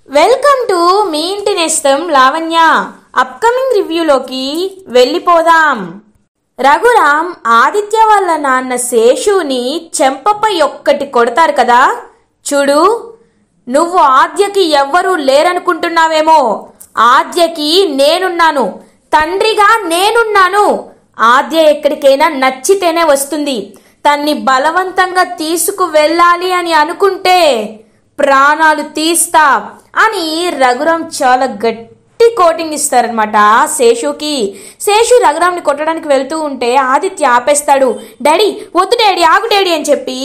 Welcome to me ఇంటి నేస్తం Lavanya. Upcoming రివ్యూలోకి వెళ్ళిపోదాం. రఘురామ్ ఆదిత్య వాళ్ళ నాన్న శేషుని చెంపపై ఒక్కటి కొడతారు కదా. చూడు, నువ్వు ఆద్యకి ఎవ్వరూ లేరనుకుంటున్నావేమో. ఆద్యకి నేనున్నాను, తండ్రిగా నేనున్నాను. ఆద్య ఎక్కడికైనా నచ్చితేనే వస్తుంది. తన్ని బలవంతంగా తీసుకు వెళ్ళాలి అని అనుకుంటే ప్రాణాలు తీస్తా అని రఘురామ్ చాలా గట్టి కోటింగ్ ఇస్తారనమాట శేషుకి. శేషు రఘురామ్ని కొట్టడానికి వెళ్తూ ఉంటే ఆదిత్య ఆపేస్తాడు. డాడీ వద్దు డాడీ, ఆగు డాడీ అని చెప్పి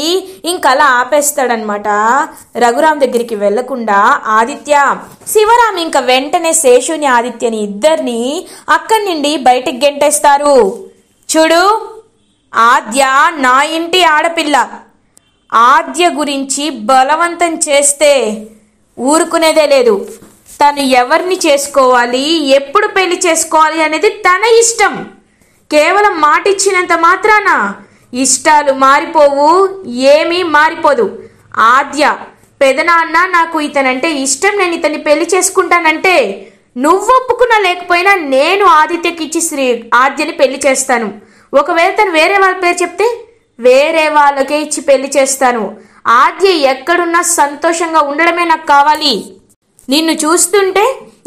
ఇంకలా ఆపేస్తాడనమాట. రఘురామ్ దగ్గరికి వెళ్లకుండా ఆదిత్య, శివరామ్ ఇంకా వెంటనే శేషుని ఆదిత్యని ఇద్దరిని అక్కడి నుండి బయటికి గెంటేస్తారు. చూడు, ఆద్య నా ఇంటి ఆడపిల్ల. ఆద్య గురించి బలవంతం చేస్తే ఊరుకునేదే లేదు. తను ఎవరిని చేసుకోవాలి, ఎప్పుడు పెళ్లి చేసుకోవాలి అనేది తన ఇష్టం. కేవలం మాట ఇచ్చినంత మాత్రాన ఇష్టాలు మారిపోవు, ఏమీ మారిపోదు. ఆద్య పెదనాన్న నాకు ఇతనంటే ఇష్టం, నేను ఇతన్ని పెళ్లి చేసుకుంటానంటే నువ్వు ఒప్పుకున్నా లేకపోయినా నేను ఆదిత్యకి ఇచ్చి ఆద్యని పెళ్లి చేస్తాను. ఒకవేళ తను వేరే వాళ్ళ పేరు చెప్తే వేరే వాళ్ళకే ఇచ్చి పెళ్లి చేస్తాను. ఆద్య ఎక్కడున్నా సంతోషంగా ఉండడమే నాకు కావాలి. నిన్ను చూస్తుంటే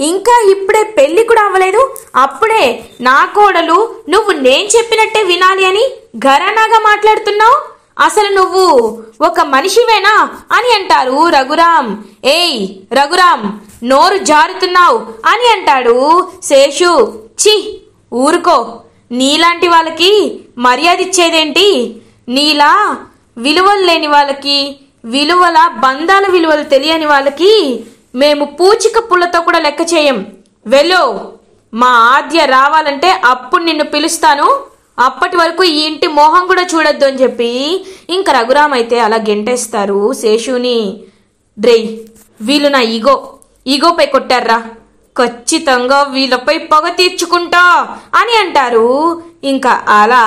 ఇంకా ఇప్పుడే పెళ్లి కూడా అవ్వలేదు, అప్పుడే నా కోడలు నువ్వు నేను చెప్పినట్టే వినాలి అని ఘరానాగా మాట్లాడుతున్నావు. అసలు నువ్వు ఒక మనిషివేనా అని అంటారు రఘురామ్. ఏయ్ రఘురామ్, నోరు జారుతున్నావు అని అంటాడు శేషు. చి ఊరుకో, నీలాంటి వాళ్ళకి మర్యాద ఇచ్చేదేంటి? నీలా విలువలు లేని వాళ్ళకి, బంధాల విలువలు తెలియని వాళ్ళకి మేము పూచిక పుల్లతో కూడా లెక్క చేయం. వెళ్ళు, మా ఆద్య రావాలంటే అప్పుడు నిన్ను పిలుస్తాను, అప్పటి వరకు ఈ ఇంటి మోహం కూడా చూడొద్దు అని చెప్పి ఇంకా రఘురామ్ అయితే అలా గెంటేస్తారు శేషుని. వీళ్ళు నా ఈగోపై కొట్టారా, ఖచ్చితంగా వీళ్ళపై పగ తీర్చుకుంటా అని అంటారు. ఇంకా అలా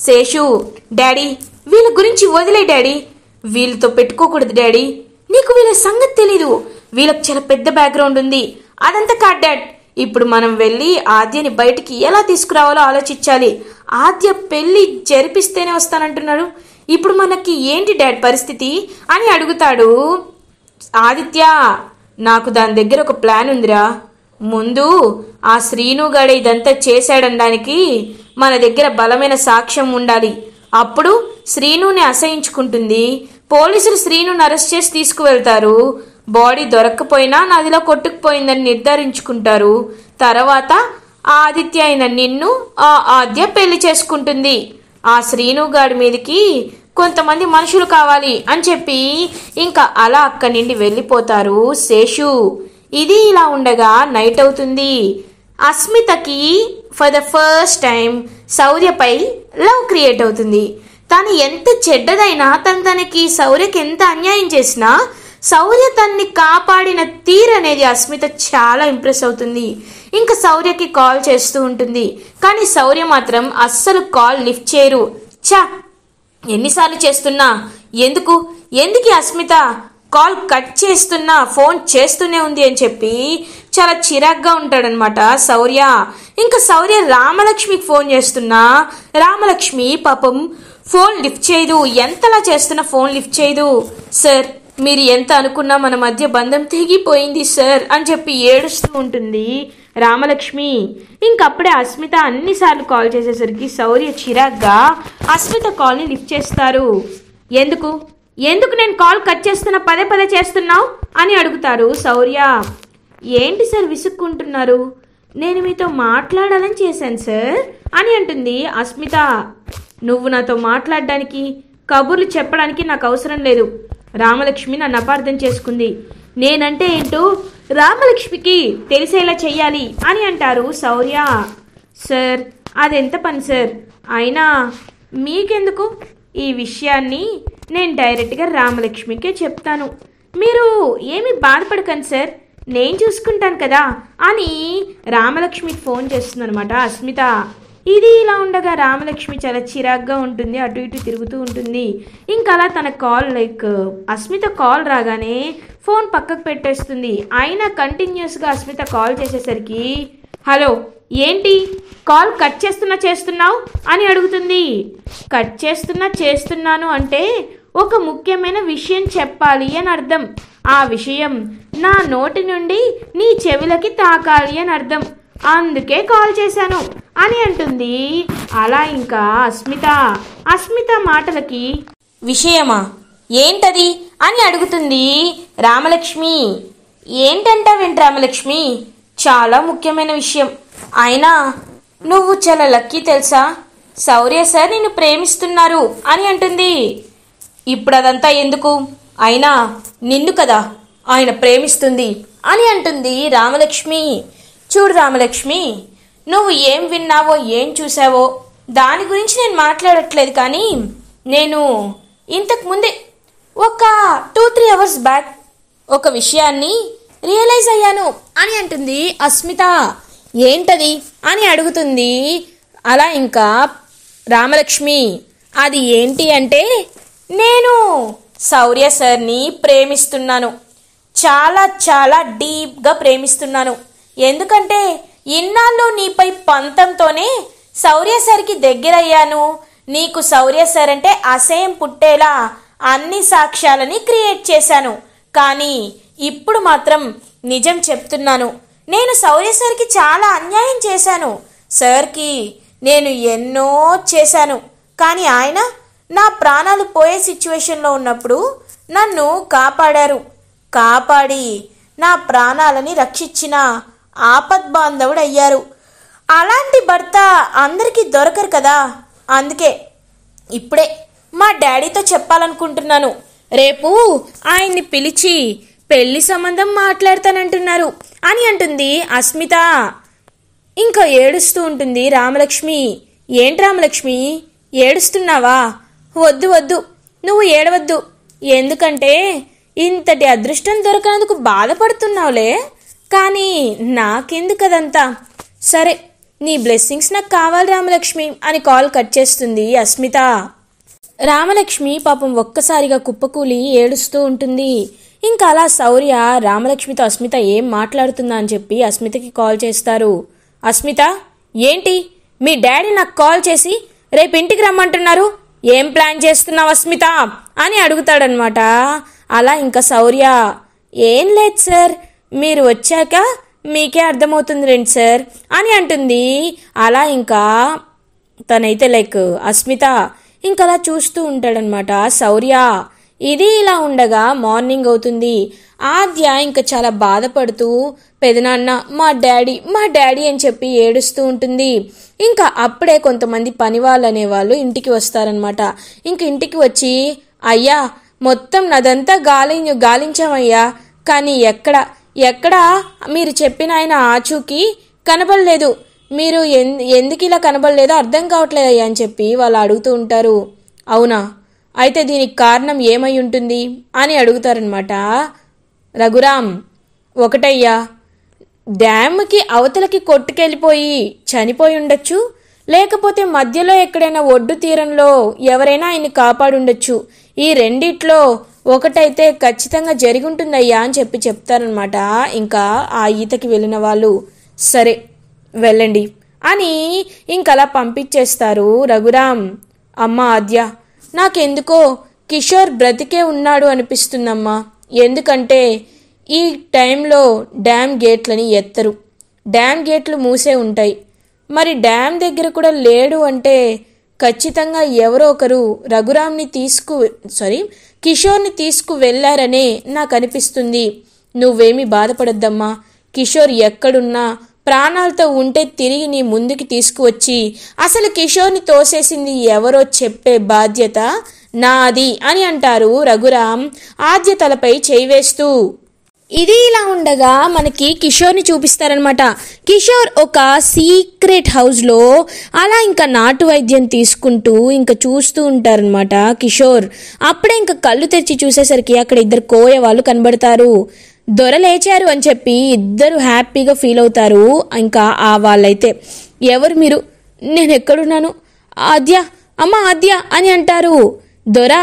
శేషు, డాడీ వీళ్ళ గురించి వదిలే డాడీ, వీళ్ళతో పెట్టుకోకూడదు డాడీ, నీకు వీళ్ళ సంగతి తెలీదు, వీళ్ళకి చాలా పెద్ద బ్యాక్గ్రౌండ్ ఉంది. అదంతా కాదు డాడ్, ఇప్పుడు మనం వెళ్ళి ఆద్యని బయటికి ఎలా తీసుకురావాలో ఆలోచించాలి. ఆద్య పెళ్లి జరిపిస్తేనే వస్తానంటున్నాడు, ఇప్పుడు మనకి ఏంటి డాడ్ పరిస్థితి అని అడుగుతాడు. ఆదిత్య, నాకు దాని దగ్గర ఒక ప్లాన్ ఉందిరా. ముందు ఆ శ్రీనుగాడే ఇదంతా చేశాడనడానికి మన దగ్గర బలమైన సాక్ష్యం ఉండాలి. అప్పుడు శ్రీనుని అసహించుకుంటుంది. పోలీసులు శ్రీనుని అరెస్ట్ చేసి తీసుకువెళ్తారు. బాడీ దొరక్కపోయినా నదిలో కొట్టుకుపోయిందని నిర్ధారించుకుంటారు. తర్వాత ఆదిత్య అయిన నిన్ను ఆ ఆద్య పెళ్లి చేసుకుంటుంది. ఆ శ్రీనుగాడి మీదకి కొంతమంది మనుషులు కావాలి అని చెప్పి ఇంకా అలా అక్కడి నుండి వెళ్ళిపోతారు శేషు. ఇది ఇలా ఉండగా నైట్ అవుతుంది. అస్మితకి ఫర్ ద ఫస్ట్ టైం శౌర్యపై లవ్ క్రియేట్ అవుతుంది. తను ఎంత చెడ్డదైనా తనకి శౌర్యకి ఎంత అన్యాయం చేసినా శౌర్య తన్ని కాపాడిన తీరు అనేది అస్మిత చాలా ఇంప్రెస్ అవుతుంది. ఇంకా శౌర్యకి కాల్ చేస్తూ ఉంటుంది, కానీ శౌర్య మాత్రం అస్సలు కాల్ లిఫ్ట్ చేయరు. ఎన్నిసార్లు చేస్తున్నా ఎందుకు అస్మిత కాల్ కట్ చేస్తున్నా ఫోన్ చేస్తూనే ఉంది అని చెప్పి చాలా చిరాగ్గా ఉంటాడనమాట శౌర్య. ఇంకా శౌర్య రామలక్ష్మికి ఫోన్ చేస్తున్నా రామలక్ష్మి పాపం ఫోన్ లిఫ్ట్ చేయదు, ఎంతలా చేస్తున్నా ఫోన్ లిఫ్ట్ చేయదు. సార్, మీరు ఎంత అనుకున్నా మన మధ్య బంధం తెగిపోయింది సార్ అని చెప్పి ఏడుస్తూ ఉంటుంది రామలక్ష్మి. ఇంకప్పుడే అస్మిత అన్నిసార్లు కాల్ చేసేసరికి శౌర్య చిరాగ్గా అస్మిత కాల్ని లిఫ్ట్ చేస్తారు. ఎందుకు నేను కాల్ కట్ చేస్తున్నా, పదే పదే చేస్తున్నావు అని అడుగుతారు శౌర్య. ఏంటి సార్ విసుక్కుంటున్నారు, నేను మీతో మాట్లాడాలని చేశాను సార్ అని అంటుంది అస్మిత. నువ్వు నాతో మాట్లాడడానికి, కబుర్లు చెప్పడానికి నాకు అవసరం లేదు. రామలక్ష్మి నన్ను అపార్థం చేసుకుంది. నేనంటే ఏంటో రామలక్ష్మికి తెలిసేలా చెయ్యాలి అని అంటారు శౌర్య. సార్, అదెంత పని సార్, అయినా మీకెందుకు? ఈ విషయాన్ని నేను డైరెక్ట్గా రామలక్ష్మికే చెప్తాను, మీరు ఏమీ బాధపడకండి సార్, నేను చూసుకుంటాను కదా అని రామలక్ష్మికి ఫోన్ చేస్తుందనమాట అస్మిత. ఇది ఇలా ఉండగా రామలక్ష్మి చాలా చిరాగ్గా ఉంటుంది, అటు ఇటు తిరుగుతూ ఉంటుంది. ఇంకా అలా తన కాల్ అస్మిత కాల్ రాగానే ఫోన్ పక్కకు పెట్టేస్తుంది. అయినా కంటిన్యూస్గా అస్మిత కాల్ చేసేసరికి హలో ఏంటి కాల్ కట్ చేస్తున్నావు అని అడుగుతుంది. కట్ చేస్తున్నాను అంటే ఒక ముఖ్యమైన విషయం చెప్పాలి అని అర్థం. ఆ విషయం నా నోటి నుండి నీ చెవులకి తాకాలి అని అర్థం. అందుకే కాల్ చేశాను అని అంటుంది. అలా ఇంకా అస్మిత మాటలకి విషయమా ఏంటది అని అడుగుతుంది రామలక్ష్మి. ఏంటంటావేంటి రామలక్ష్మి, చాలా ముఖ్యమైన విషయం. అయినా నువ్వు చాలా లక్కీ తెలుసా, శౌర్య సార్ నిన్ను ప్రేమిస్తున్నారు అని అంటుంది. ఇప్పుడు అదంతా ఎందుకు, అయినా నిన్ను కదా ఆయన ప్రేమిస్తుంది అని అంటుంది రామలక్ష్మి. చూడు రామలక్ష్మి, నువ్వు ఏం విన్నావో ఏం చూసావో దాని గురించి నేను మాట్లాడట్లేదు, కానీ నేను ఇంతకు ముందే ఒక 2-3 అవర్స్ బ్యాక్ ఒక విషయాన్ని రియలైజ్ అయ్యాను అని అంటుంది అస్మిత. ఏంటది అని అడుగుతుంది. అలా ఇంకా రామలక్ష్మి, అది ఏంటి అంటే నేను శౌర్య సార్ని ప్రేమిస్తున్నాను, చాలా చాలా డీప్గా ప్రేమిస్తున్నాను. ఎందుకంటే ఇన్నాళ్ళు నీపై పంతంతోనే శౌర్య సార్కి దగ్గరయ్యాను. నీకు శౌర్య సార్ అంటే అసహ్యం పుట్టేలా అన్ని సాక్ష్యాలని క్రియేట్ చేశాను. కానీ ఇప్పుడు మాత్రం నిజం చెప్తున్నాను, నేను శౌర్య సార్కి చాలా అన్యాయం చేశాను. సార్కి నేను ఎన్నో చేశాను, కానీ ఆయన నా ప్రాణాలు పోయే సిచ్యువేషన్లో ఉన్నప్పుడు నన్ను కాపాడి నా ప్రాణాలని రక్షించిన ఆపద్బాంధవుడు అయ్యారు. అలాంటి భర్త అందరికీ దొరకరు కదా. అందుకే ఇప్పుడే మా డాడీతో చెప్పాలనుకుంటున్నాను. రేపు ఆయన్ని పిలిచి పెళ్లి సంబంధం మాట్లాడతానంటున్నారు అని అంటుంది అస్మిత. ఇంకా ఏడుస్తూ ఉంటుంది రామలక్ష్మి. ఏంటి రామలక్ష్మి ఏడుస్తున్నావా? వద్దు నువ్వు ఏడవద్దు. ఎందుకంటే ఇంతటి అదృష్టం దొరకనందుకు బాధపడుతున్నావులే, కానీ నాకెందుకు అదంతా. సరే నీ బ్లెస్సింగ్స్ నాకు కావాలి రామలక్ష్మి అని కాల్ కట్ చేస్తుంది అస్మిత. రామలక్ష్మి పాపం ఒక్కసారిగా కుప్పకూలి ఏడుస్తూ ఉంటుంది. ఇంకా అలా శౌర్య రామలక్ష్మితో అస్మిత ఏం మాట్లాడుతుందా అని చెప్పి అస్మితకి కాల్ చేస్తారు. అస్మిత, ఏంటి మీ డాడీ నాకు కాల్ చేసి రేపు ఇంటికి రమ్మంటున్నారు, ఏం ప్లాన్ చేస్తున్నావు అస్మిత అని అడుగుతాడనమాట. అలా ఇంకా శౌర్య, ఏం లేదు సార్, మీరు వచ్చాక మీకే అర్థమవుతుంది రండి సార్ అని అంటుంది. అలా ఇంకా తనైతే అస్మిత ఇంకా అలా చూస్తూ ఉంటాడనమాట శౌర్య. ఇది ఇలా ఉండగా మార్నింగ్ అవుతుంది. ఆద్య ఇంకా చాలా బాధపడుతూ పెదనాన్న మా డాడీ అని చెప్పి ఏడుస్తూ ఉంటుంది. ఇంకా అప్పుడే కొంతమంది పని వాళ్ళు అనేవాళ్ళు ఇంటికి వస్తారనమాట. ఇంక ఇంటికి వచ్చి, అయ్యా మొత్తం నాదంతా గాలించామయ్యా, కానీ ఎక్కడ మీరు చెప్పిన ఆయన ఆచూకీ కనబడలేదు, మీరు ఎందుకు ఇలా కనబడలేదో అర్థం కావట్లేదు అయ్యా అని చెప్పి వాళ్ళు అడుగుతూ ఉంటారు. అవునా, అయితే దీనికి కారణం ఏమై ఉంటుంది అని అడుగుతారనమాట. రఘురాం, ఒకటయ్యా, డ్యామ్కి అవతలకి కొట్టుకెళ్ళిపోయి చనిపోయి ఉండొచ్చు, లేకపోతే మధ్యలో ఎక్కడైనా ఒడ్డు తీరంలో ఎవరైనా ఆయన్ని కాపాడుండొచ్చు. ఈ రెండిట్లో ఒకటైతే ఖచ్చితంగా జరిగి ఉంటుందయ్యా అని చెప్పి చెప్తారనమాట. ఇంకా ఆ ఈతకి వెళ్ళిన వాళ్ళు, సరే వెళ్ళండి అని ఇంకలా పంపించేస్తారు రఘురాం. అమ్మ ఆద్య, నాకెందుకో కిషోర్ బ్రతికే ఉన్నాడు అనిపిస్తుందమ్మా. ఎందుకంటే ఈ టైంలో డ్యామ్ గేట్లని ఎత్తరు, డ్యామ్ గేట్లు మూసే ఉంటాయి. మరి డ్యామ్ దగ్గర కూడా లేడు అంటే ఖచ్చితంగా ఎవరో ఒకరు కిషోర్ని తీసుకు వెళ్ళారనే నాకు అనిపిస్తుంది. నువ్వేమీ బాధపడొద్దమ్మా, కిషోర్ ఎక్కడున్నా ప్రాణాలతో ఉంటే తిరిగి నీ ముందుకి తీసుకువచ్చి అసలు కిషోర్ని తోసేసింది ఎవరో చెప్పే బాధ్యత నాది అని అంటారు రఘురాం ఆద్య తలపై చేయి వేస్తూ. ఇది ఇలా ఉండగా మనకి కిషోర్ని చూపిస్తారనమాట. కిషోర్ ఒక సీక్రెట్ హౌస్లో అలా ఇంకా నాటు వైద్యం తీసుకుంటూ ఇంకా చూస్తూ ఉంటారనమాట కిషోర్. అప్పుడే ఇంకా కళ్ళు తెరిచి చూసేసరికి అక్కడ ఇద్దరు కోయ వాళ్ళు కనబడతారు. దొర లేచారు అని చెప్పి ఇద్దరు హ్యాపీగా ఫీల్ అవుతారు. ఇంకా వాళ్ళైతే, ఎవరు మీరు, నేనెక్కడున్నాను? ఆద్య, అమ్మ ఆద్య అని అంటారు. దొరా,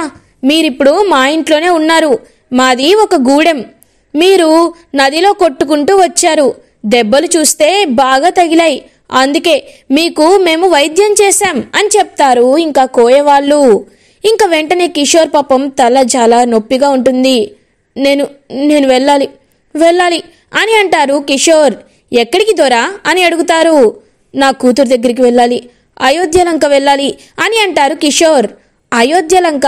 మీరిప్పుడు మా ఇంట్లోనే ఉన్నారు. మాది ఒక గూడెం. మీరు నదిలో కొట్టుకుంటూ వచ్చారు. దెబ్బలు చూస్తే బాగా తగిలాయి. అందుకే మీకు మేము వైద్యం చేశాం అని చెప్తారు ఇంకా కోయవాళ్ళు. ఇంకా వెంటనే కిషోర్ పాపం తల చాలా నొప్పిగా ఉంటుంది. నేను నేను వెళ్ళాలి వెళ్ళాలి అని అంటారు కిషోర్. ఎక్కడికి దొరా అని అడుగుతారు. నా కూతురు దగ్గరికి వెళ్ళాలి, అయోధ్యలంక వెళ్ళాలి అని అంటారు కిషోర్. అయోధ్యలంక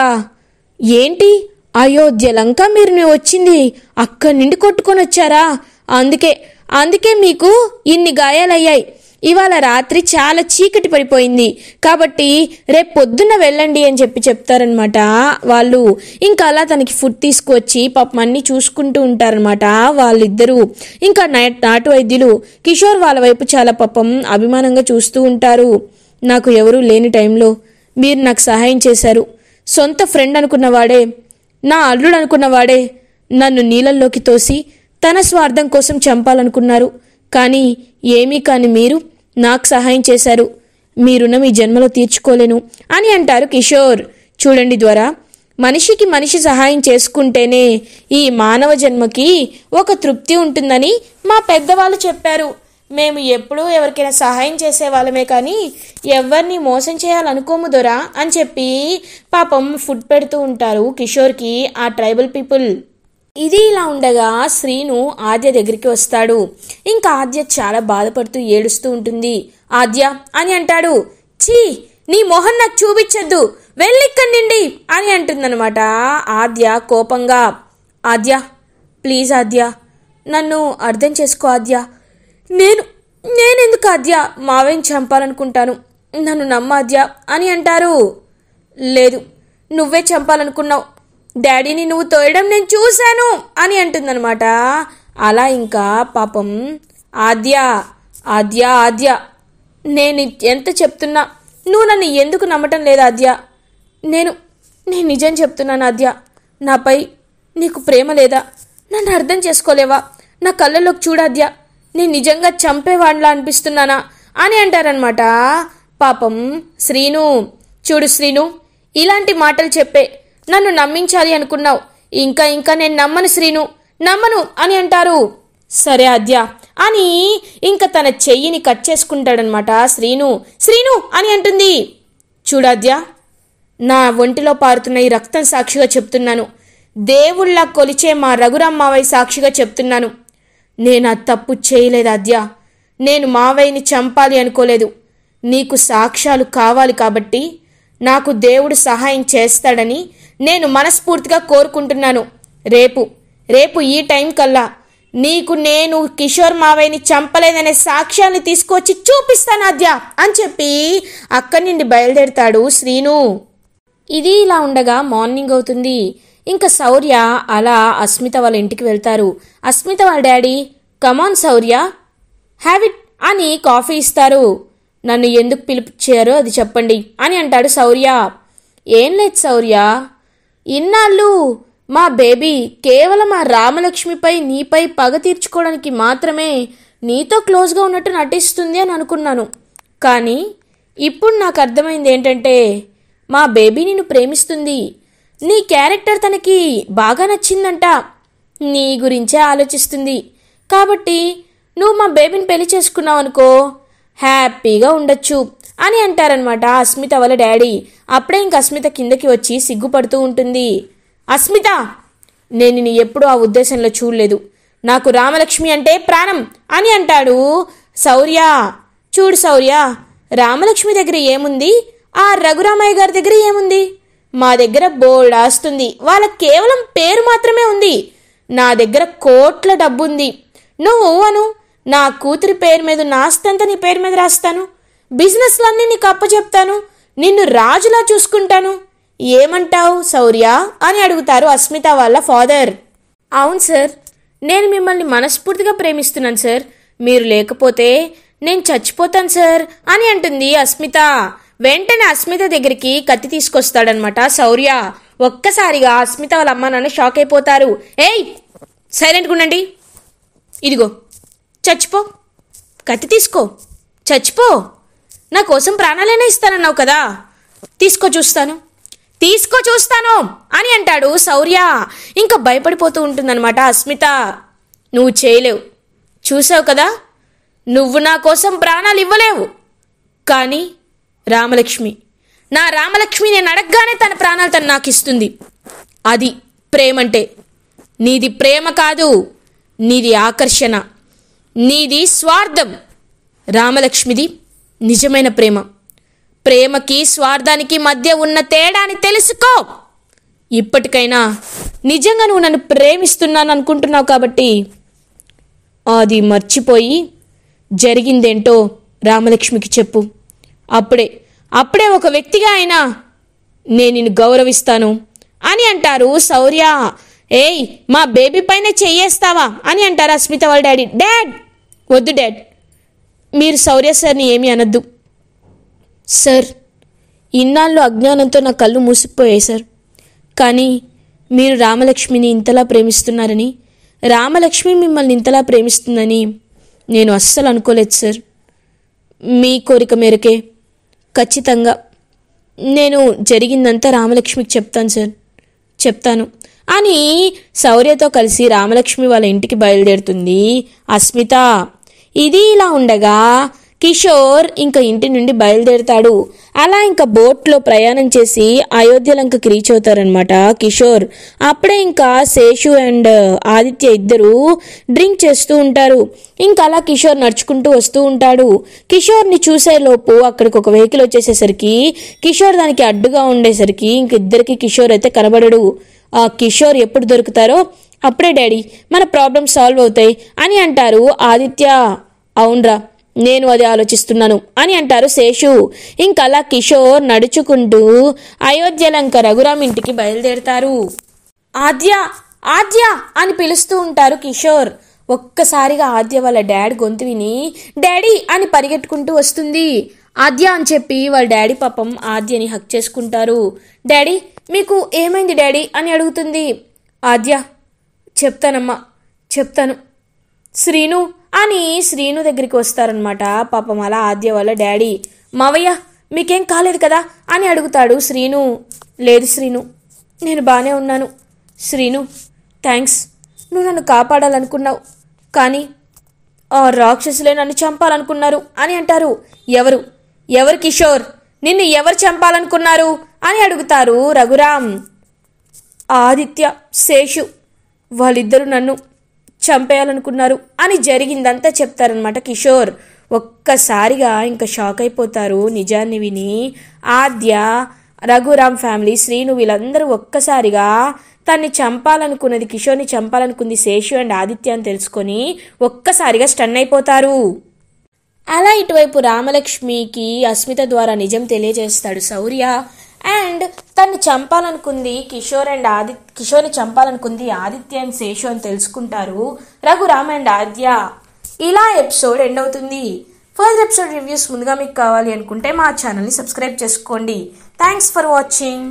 ఏంటి? అయోధ్యలంక మీరు వచ్చింది అక్కడి నుండి కొట్టుకొని వచ్చారా? అందుకే మీకు ఇన్ని గాయాలయ్యాయి. ఇవాళ రాత్రి చాలా చీకటి పడిపోయింది కాబట్టి రేపు పొద్దున్న వెళ్ళండి అని చెప్తారనమాట వాళ్ళు. ఇంకా అలా తనకి ఫుడ్ తీసుకువచ్చి పాపం అన్నీ చూసుకుంటూ ఉంటారనమాట వాళ్ళిద్దరూ. ఇంకా నాటు వైద్యులు కిషోర్ వాళ్ళ వైపు చాలా పాపం అభిమానంగా చూస్తూ ఉంటారు. నాకు ఎవరూ లేని టైంలో మీరు నాకు సహాయం చేశారు. సొంత ఫ్రెండ్ అనుకున్నవాడే, నా అల్లుడు అనుకున్నవాడే నన్ను నీళ్ళల్లోకి తోసి తన స్వార్థం కోసం చంపాలనుకున్నారు. కానీ ఏమీ కాని మీరు నాకు సహాయం చేశారు. మీ రుణం ఈ జన్మలో తీర్చుకోలేను అని అంటారు కిషోర్. చూడండి ద్వారా, మనిషికి మనిషి సహాయం చేసుకుంటేనే ఈ మానవ జన్మకి ఒక తృప్తి ఉంటుందని మా పెద్దవాళ్ళు చెప్పారు. మేము ఎప్పుడూ ఎవరికైనా సహాయం చేసేవాళ్ళమే కానీ ఎవరిని మోసం చేయాలనుకోము దొరా అని చెప్పి పాపం ఫుడ్ పెడుతూ ఉంటారు కిషోర్కి ఆ ట్రైబల్ పీపుల్. ఇది ఇలా ఉండగా శ్రీను ఆద్య దగ్గరికి వస్తాడు. ఇంకా ఆద్య చాలా బాధపడుతూ ఏడుస్తూ ఉంటుంది. ఆద్య అని అంటాడు. ఛీ, నీ మొహం నాకు చూపించద్దు, వెళ్ళిక్కడి నుండి అని అంటుందన్నమాట ఆద్య కోపంగా. ఆద్య, ప్లీజ్ ఆద్య, నన్ను అర్థం చేసుకో ఆద్య. నేనెందుకు ఆద్య మావేం చంపాలనుకుంటాను, నన్ను నమ్మాద్య అని అంటారు. లేదు, నువ్వే చంపాలనుకున్నావు. డాడీని నువ్వు తోయడం నేను చూశాను అని అంటుందన్నమాట. అలా ఇంకా పాపం ఆద్య ఆద్య ఆద్య నేను ఎంత చెప్తున్నా నువ్వు నన్ను ఎందుకు నమ్మటం లేదు ఆద్య? నేను నిజం చెప్తున్నాను ఆద్య. నాపై నీకు ప్రేమ లేదా? నన్ను అర్థం చేసుకోలేవా? నా కళ్ళలోకి చూడాద్య, నేను నిజంగా చంపేవాడిలా అనిపిస్తున్నానా అని అంటారనమాట పాపం శ్రీను. చూడు శ్రీను, ఇలాంటి మాటలు చెప్పే నన్ను నమ్మించాలి అనుకున్నావు. ఇంకా నేను నమ్మను శ్రీను, నమ్మను అని అంటారు. సరే ఆద్య అని ఇంకా తన చెయ్యిని కట్ చేసుకుంటాడనమాట శ్రీను. శ్రీను అని అంటుంది. చూడాద్య, నా ఒంటిలో పారుతున్న ఈ రక్తం సాక్షిగా చెప్తున్నాను. దేవుళ్ళ కొలిచే మా రఘురామ్ మావయ్య సాక్షిగా చెప్తున్నాను. నేను ఆ తప్పు చేయలేదు ఆద్య. నేను మావయ్యని చంపాలి అనుకోలేదు. నీకు సాక్ష్యాలు కావాలి కాబట్టి నాకు దేవుడు సహాయం చేస్తాడని నేను మనస్ఫూర్తిగా కోరుకుంటున్నాను. రేపు ఈ టైం కల్లా నీకు నేను కిషోర్ మావయ్యని చంపలేదనే సాక్ష్యాన్ని తీసుకొచ్చి చూపిస్తాను ఆద్య అని చెప్పి అక్కడి నుండి బయలుదేరుతాడు శ్రీను. ఇది ఇలా ఉండగా మార్నింగ్ అవుతుంది. ఇంకా శౌర్య అలా అస్మిత వాళ్ళ ఇంటికి వెళ్తారు. అస్మిత వాళ్ళ daddy, come on Shaurya, have it అని కాఫీ ఇస్తారు. నన్ను ఎందుకు పిలిపించారో అది చెప్పండి అని అంటాడు శౌర్య. ఏం లేదు శౌర్య, ఇన్నాళ్ళు మా బేబీ కేవలం ఆ రామలక్ష్మిపై నీపై పగ తీర్చుకోవడానికి మాత్రమే నీతో క్లోజ్గా ఉన్నట్టు నటిస్తుంది అని అనుకున్నాను. కానీ ఇప్పుడు నాకు అర్థమైంది ఏంటంటే మా బేబీ నిన్ను ప్రేమిస్తుంది. నీ క్యారెక్టర్ తనకి బాగా నచ్చిందంట. నీ గురించే ఆలోచిస్తుంది. కాబట్టి నువ్వు మా బేబీని పెళ్లి చేసుకున్నావు అనుకో, హ్యాపీగా ఉండొచ్చు అని అంటారనమాట అస్మిత వాళ్ళ డాడీ. అప్పుడే ఇంక అస్మిత కిందకి వచ్చి సిగ్గుపడుతూ ఉంటుంది. అస్మిత, నేను నిన్ను ఎప్పుడూ ఆ ఉద్దేశంలో చూడలేదు. నాకు రామలక్ష్మి అంటే ప్రాణం అని అంటాడు శౌర్య. చూడు శౌర్య, రామలక్ష్మి దగ్గర ఏముంది, ఆ రఘురామయ్య గారి దగ్గర ఏముంది? మా దగ్గర బోల్డ్ ఆస్తుంది, వాళ్ళకి కేవలం పేరు మాత్రమే ఉంది. నా దగ్గర కోట్ల డబ్బుంది. నువ్వు అను, నా కూతురి పేరు మీద నాస్తంతా నీ పేరు మీద రాస్తాను. బిజినెస్లన్నీ నీకు అప్పచెప్తాను. నిన్ను రాజులా చూసుకుంటాను. ఏమంటావు శౌర్య అని అడుగుతారు అస్మిత వాళ్ళ ఫాదర్. అవును సార్, నేను మిమ్మల్ని మనస్ఫూర్తిగా ప్రేమిస్తున్నాను సార్. మీరు లేకపోతే నేను చచ్చిపోతాను సార్ అని అంటుంది అస్మిత. వెంటనే అస్మిత దగ్గరికి కత్తి తీసుకొస్తాడనమాట శౌర్య. ఒక్కసారిగా అస్మిత వాళ్ళ అమ్మ నాన్న షాక్ అయిపోతారు. ఏయ్, సైలెంట్గా ఉండండి. ఇదిగో చచ్చిపో, కత్తి తీసుకో, చచ్చిపో. నా కోసం ప్రాణాలైనా ఇస్తానన్నావు కదా, తీసుకో చూస్తాను అని అంటాడు శౌర్య. ఇంకా భయపడిపోతూ ఉంటుందన్నమాట అస్మిత. నువ్వు చేయలేవు, చూసావు కదా, నువ్వు నా కోసం ప్రాణాలు ఇవ్వలేవు. కానీ నా రామలక్ష్మి నేను అడగగానే తన ప్రాణాలు తను నాకు ఇస్తుంది. అది ప్రేమంటే. నీది ప్రేమ కాదు, నీది ఆకర్షణ, నీది స్వార్థం. రామలక్ష్మిది నిజమైన ప్రేమ. ప్రేమకి స్వార్థానికి మధ్య ఉన్న తేడాని తెలుసుకో. ఇప్పటికైనా నిజంగా నువ్వు నన్ను ప్రేమిస్తున్నాను అనుకుంటున్నావు కాబట్టి అది మర్చిపోయి జరిగిందేంటో రామలక్ష్మికి చెప్పు. అప్పుడే ఒక వ్యక్తిగా అయినా నేను నిన్ను గౌరవిస్తాను అని అంటారు శౌర్య. ఏయ్, మా బేబీ పైన చెయ్యేస్తావా అని అంటారు అస్మిత వాళ్ళ డాడీ. డాడ్, వద్దు డాడ్, మీరు శౌర్య సార్ని ఏమీ అనద్దు. సార్, ఇన్నాళ్ళు అజ్ఞానంతో నా కళ్ళు మూసుకుపోయాయి సార్. కానీ మీరు రామలక్ష్మిని ఇంతలా ప్రేమిస్తున్నారని, రామలక్ష్మి మిమ్మల్ని ఇంతలా ప్రేమిస్తుందని నేను అస్సలు అనుకోలేదు సార్. మీ కోరిక మేరకే ఖచ్చితంగా నేను జరిగిందంతా రామలక్ష్మికి చెప్తాను సార్, చెప్తాను అని శౌర్యతో కలిసి రామలక్ష్మి వాళ్ళ ఇంటికి బయలుదేరుతుంది అస్మిత. ఇది ఇలా ఉండగా కిషోర్ ఇంకా ఇంటి నుండి బయలుదేరుతాడు. అలా ఇంకా బోట్లో ప్రయాణం చేసి అయోధ్యలంకకి రీచ్ అవుతారనమాట కిషోర్. అప్పుడే ఇంకా శేషు అండ్ ఆదిత్య ఇద్దరు డ్రింక్ చేస్తూ ఉంటారు. ఇంకా అలా కిషోర్ నడుచుకుంటూ వస్తూ ఉంటాడు. కిషోర్ని చూసేలోపు అక్కడికి ఒక వెహికల్ వచ్చేసేసరికి కిషోర్ దానికి అడ్డుగా ఉండేసరికి ఇంక ఇద్దరికి కిషోర్ అయితే కనబడడు. ఆ కిషోర్ ఎప్పుడు దొరుకుతారో అప్పుడే డాడీ మన ప్రాబ్లం సాల్వ్ అవుతాయి అని అంటారు ఆదిత్య. అవునరా, నేను అది ఆలోచిస్తున్నాను అని అంటారు శేషు. ఇంకలా కిషోర్ నడుచుకుంటూ అయోధ్యలంక రఘురామ్ ఇంటికి బయలుదేరుతారు. ఆద్య అని పిలుస్తూ ఉంటారు కిషోర్. ఒక్కసారిగా ఆద్య వాళ్ళ డాడీ గొంతు విని డాడీ అని పరిగెట్టుకుంటూ వస్తుంది. ఆద్య అని చెప్పి వాళ్ళ డాడీ పాపం ఆద్యని హక్ చేసుకుంటారు. డాడీ, మీకు ఏమైంది డాడీ అని అడుగుతుంది. ఆద్య, చెప్తాను శ్రీను అని శ్రీను దగ్గరికి వస్తారనమాట. పాపం అలా ఆద్య వాళ్ళ డాడీ. మావయ్య, మీకేం కాలేదు కదా అని అడుగుతాడు శ్రీను. లేదు శ్రీను, నేను బాగానే ఉన్నాను. శ్రీను, థ్యాంక్స్, నువ్వు నన్ను కాపాడాలనుకున్నావు, కానీ ఆ రాక్షసులే నన్ను చంపాలనుకున్నారు అని అంటారు. ఎవరు కిషోర్, నిన్ను ఎవరు చంపాలనుకున్నారు అని అడుగుతారు రఘురామ్. ఆదిత్య, శేషు, వాళ్ళిద్దరూ నన్ను చంపేయాలనుకున్నారు అని జరిగిందంతా చెప్తారనమాట కిషోర్. ఒక్కసారిగా ఇంకా షాక్ అయిపోతారు నిజాన్ని విని ఆద్య, రఘురామ్ ఫ్యామిలీ, శ్రీను వీళ్ళందరూ ఒక్కసారిగా తన్ని చంపాలనుకున్నది, కిషోర్ని చంపాలనుకుంది శేషు అండ్ ఆదిత్య అని తెలుసుకొని ఒక్కసారిగా స్టన్ అయిపోతారు. అలా ఇటువైపు రామలక్ష్మికి అస్మిత ద్వారా నిజం తెలియజేస్తాడు శౌర్య. అండ్ తన్ని చంపాలనుకుంది కిషోర్ని చంపాలనుకుంది ఆదిత్య అండ్ శేషు అని తెలుసుకుంటారు రఘురామ్ అండ్ ఆద్య. ఇలా ఎపిసోడ్ ఎండ్ అవుతుంది. ఫర్దర్ ఎపిసోడ్ రివ్యూస్ ముందుగా మీకు కావాలి అనుకుంటే మా ఛానల్ని సబ్స్క్రైబ్ చేసుకోండి. Thanks for watching.